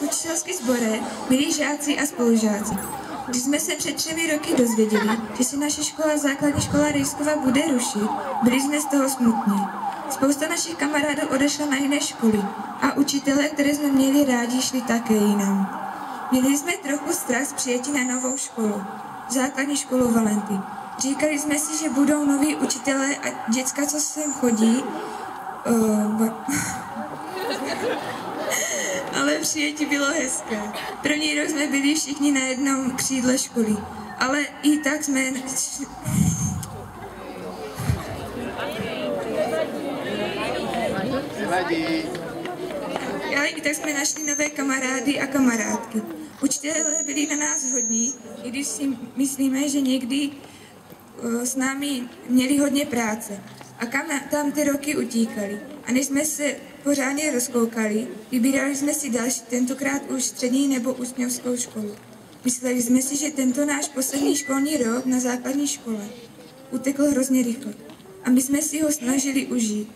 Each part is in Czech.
učitelský sbore, milí žáci a spolužáci. Když jsme se před 3 roky dozvěděli, že se naše škola, základní škola Rejskova, bude rušit, byli jsme z toho smutní. Spousta našich kamarádů odešla na jiné školy a učitelé, které jsme měli rádi, šli také jinam. Měli jsme trochu strach z přijetí na novou školu, základní školu Valenty. Říkali jsme si, že budou noví učitelé a děcka, co sem chodí, ale přijetí bylo hezké. První rok jsme byli všichni na jednom křídle školy, ale i tak jsme... Ale i tak jsme našli nové kamarády a kamarádky. Učitelé byli na nás hodní, i když si myslíme, že někdy s námi měli hodně práce. A kam tam ty roky utíkali. A než jsme se pořádně rozkoukali, vybírali jsme si další, tentokrát už střední nebo učňovskou školu. Mysleli jsme si, že tento náš poslední školní rok na základní škole utekl hrozně rychle. A my jsme si ho snažili užít.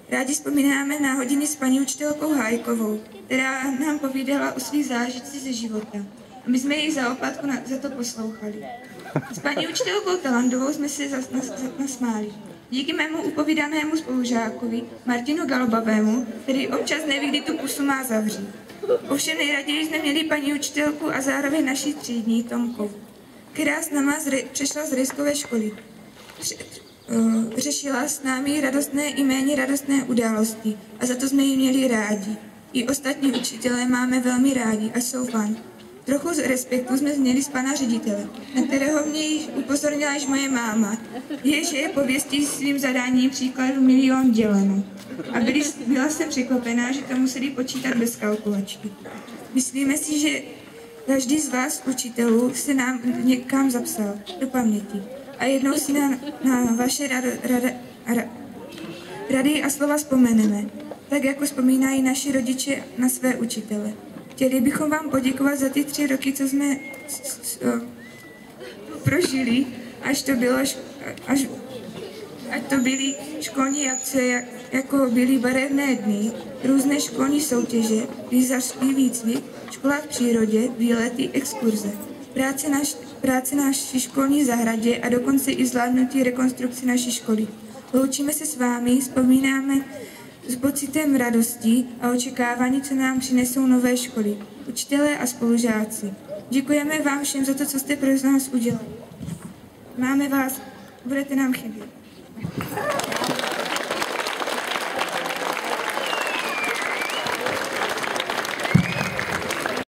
Rádi vzpomínáme na hodiny s paní učitelkou Hájkovou, která nám povídala o svých zážitcích ze života. A my jsme ji za oplatku za to poslouchali. S paní učitelkou Talandovou jsme se nasmáli. Díky mému upovídanému spolužákovi Martinu Galobavému, který občas neví, kdy tu pusu má zavřít. Ovšem nejraději jsme měli paní učitelku a zároveň naši třídní Tomkovu, která s náma přešla z Rejskové školy. Řešila s námi radostné i méně radostné události a za to jsme ji měli rádi. I ostatní učitelé máme velmi rádi a jsou fan. Trochu z respektu jsme měli z pana ředitele, na kterého mě již upozornila již moje máma, že je pověstí svým zadáním příkladu 1 000 000 děleno. A byla jsem překvapená, že to museli počítat bez kalkulačky. Myslíme si, že každý z vás učitelů se nám někam zapsal do paměti. A jednou si na vaše rady a slova vzpomeneme, tak jako vzpomínají naši rodiče na své učitele. Chtěli bychom vám poděkovat za ty 3 roky, co jsme prožili, až to byly školní akce, jako byly barevné dny, různé školní soutěže, výzařský výcvik, škola v přírodě, výlety, exkurze, práce na naší školní zahradě a dokonce i zvládnutí rekonstrukci naší školy. Loučíme se s vámi, vzpomínáme s pocitem radosti a očekávání, co nám přinesou nové školy, učitelé a spolužáci. Děkujeme vám všem za to, co jste pro nás udělali. Máme vás, budete nám chybět.